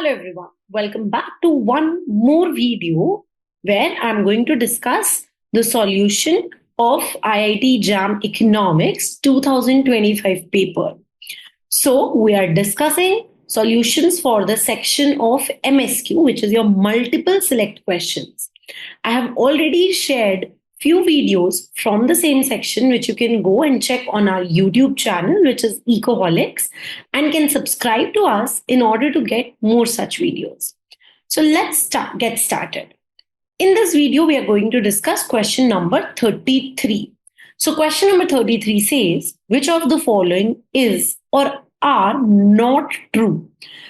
Hello everyone, welcome back to one more video where I'm going to discuss the solution of IIT JAM Economics 2025 paper. So we are discussing solutions for the section of MSQ, which is your multiple select questions. I have already shared few videos from the same section which you can go and check on our YouTube channel, which is Ecoholics, and can subscribe to us in order to get more such videos. So let's get started. In this video, we are going to discuss question number 33. So question number 33 says, which of the following is or are not true?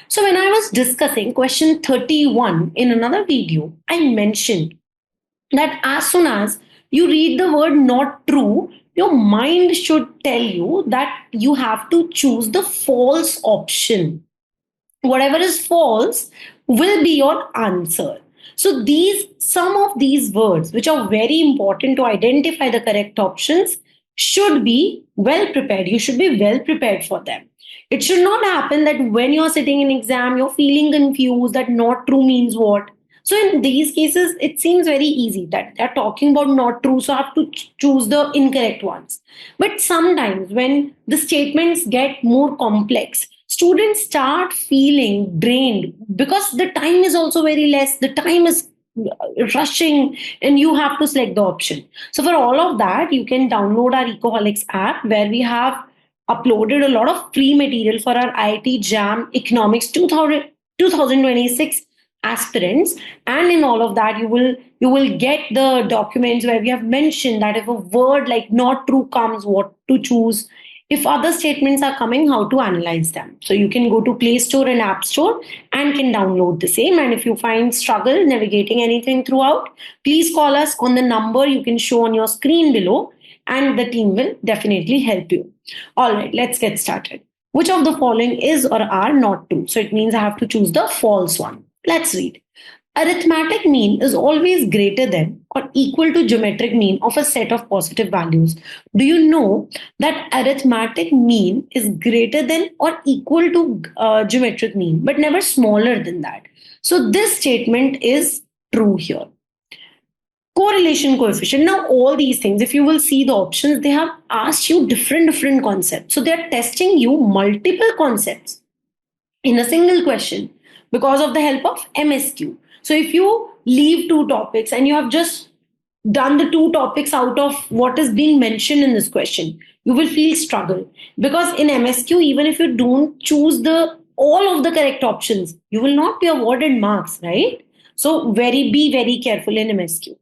So when I was discussing question 31 in another video, I mentioned that as soon as you read the word not true, your mind should tell you that you have to choose the false option. Whatever is false will be your answer. So some of these words, which are very important to identify the correct options, should be well prepared. You should be well prepared for them. It should not happen that when you're sitting in exam, you're feeling confused that not true means what. So in these cases, it seems very easy that they're talking about not true, so I have to choose the incorrect ones. But sometimes when the statements get more complex, students start feeling drained because the time is also very less. The time is rushing and you have to select the option. So for all of that, you can download our Ecoholics app where we have uploaded a lot of free material for our IIT JAM Economics 2026 aspirants, and in all of that you will get the documents where we have mentioned that if a word like not true comes, what to choose, if other statements are coming, how to analyze them. So you can go to Play Store and App Store and can download the same. And if you find struggle navigating anything throughout, please call us on the number you can show on your screen below, and the team will definitely help you. All right, let's get started. Which of the following is or are not true? So it means I have to choose the false one. Let's read. Arithmetic mean is always greater than or equal to geometric mean of a set of positive values. Do you know that arithmetic mean is greater than or equal to geometric mean, but never smaller than that? So this statement is true here. Correlation coefficient. Now, all these things, if you will see the options, they have asked you different concepts. So they are testing you multiple concepts in a single question because of the help of MSQ. So if you leave two topics and you have just done the two topics out of what is being mentioned in this question, you will feel struggle, because in MSQ, even if you don't choose all of the correct options, you will not be awarded marks, right? So be very careful in MSQ.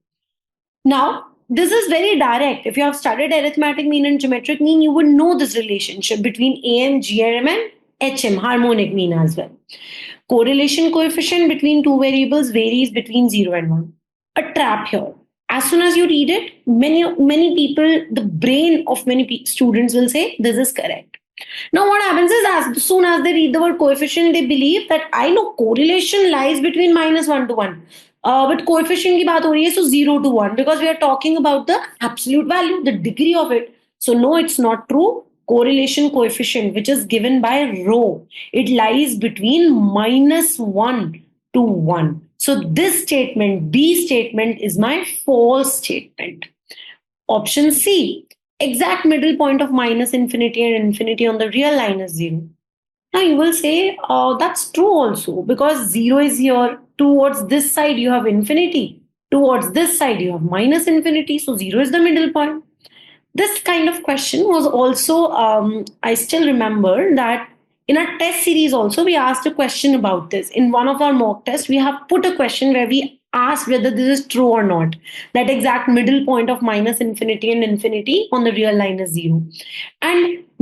Now, this is very direct. If you have studied arithmetic mean and geometric mean, you would know this relationship between AM, GRM and HM, harmonic mean as well. Correlation coefficient between two variables varies between 0 and 1. A trap here. As soon as you read it, many people, the brain of many students will say this is correct. Now what happens is, as soon as they read the word coefficient, they believe that I know correlation lies between -1 to 1. But coefficient की बात हो रही है, so 0 to 1, because we are talking about the absolute value, the degree of it. So no, it's not true. Correlation coefficient, which is given by rho, it lies between -1 to 1. So this statement, B statement, is my false statement. Option C, exact middle point of -infinity and infinity on the real line is 0. Now you will say, that's true also, because 0 is here. Towards this side you have infinity. Towards this side you have -infinity. So 0 is the middle point. This kind of question was also, I still remember that in our test series also, we asked a question about this. In one of our mock tests, we have put a question where we asked whether this is true or not. That exact middle point of -infinity and infinity on the real line is 0. And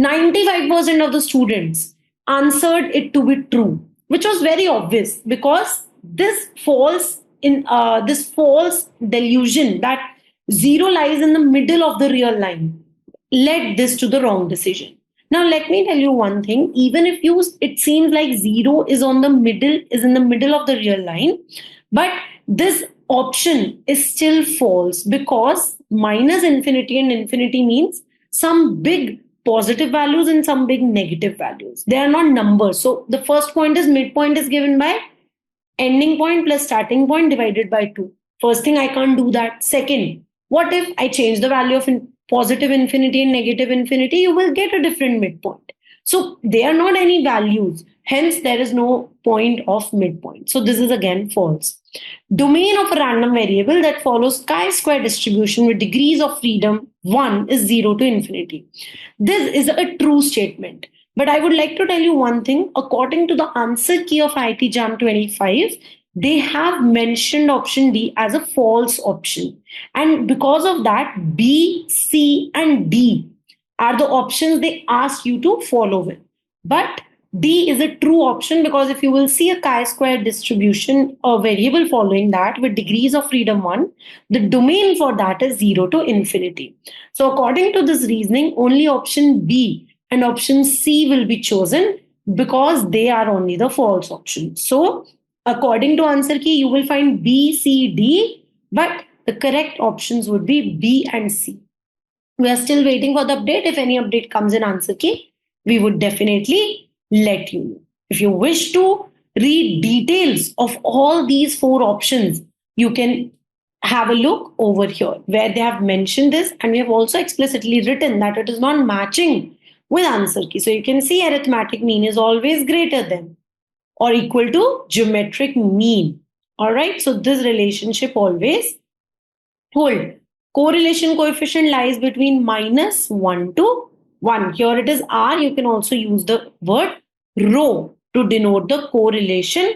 95% of the students answered it to be true, which was very obvious, because this false delusion that 0 lies in the middle of the real line led this to the wrong decision. Now let me tell you one thing. Even if it seems like 0 is in the middle of the real line, but this option is still false, because -infinity and infinity means some big positive values and some big negative values. They are not numbers. So the first point is midpoint is given by ending point plus starting point divided by 2. First thing, I can't do that. Second, what if I change the value of positive infinity and negative infinity? You will get a different midpoint. So they are not any values. Hence, there is no point of midpoint. So this is again false. Domain of a random variable that follows chi-square distribution with degrees of freedom 1 is 0 to infinity. This is a true statement. But I would like to tell you one thing. According to the answer key of IIT JAM 25, they have mentioned option D as a false option. And because of that, B, C, and D are the options they ask you to follow with. But D is a true option because if you will see a chi-square distribution, a variable following that with degrees of freedom 1, the domain for that is 0 to infinity. So according to this reasoning, only option B and option C will be chosen because they are only the false option. So according to answer key, you will find B, C, D, but the correct options would be B and C. We are still waiting for the update. If any update comes in answer key, we would definitely let you know. If you wish to read details of all these four options, you can have a look over here where they have mentioned this, and we have also explicitly written that it is not matching with answer key. So you can see arithmetic mean is always greater than or equal to geometric mean. All right. So this relationship always hold. Correlation coefficient lies between minus 1 to 1. Here it is R. You can also use the word rho to denote the correlation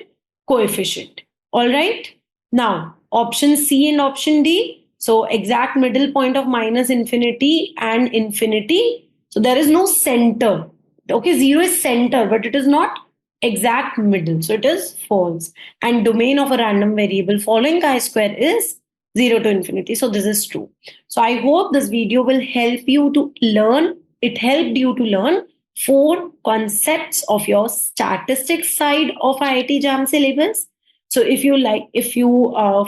coefficient. All right. Now, option C and option D. So, exact middle point of minus infinity and infinity. So, there is no center. Okay, 0 is center, but it is not exact middle. So, it is false. And domain of a random variable following chi-square is 0 to infinity. So this is true. So I hope this video will help you to learn. It helped you to learn four concepts of your statistics side of IIT JAM syllabus. So if you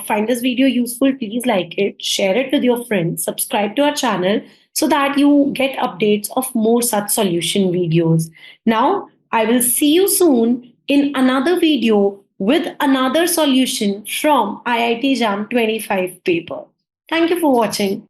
find this video useful, please like it, share it with your friends, subscribe to our channel so that you get updates of more such solution videos. Now, I will see you soon in another video with another solution from IIT JAM 25 paper. Thank you for watching.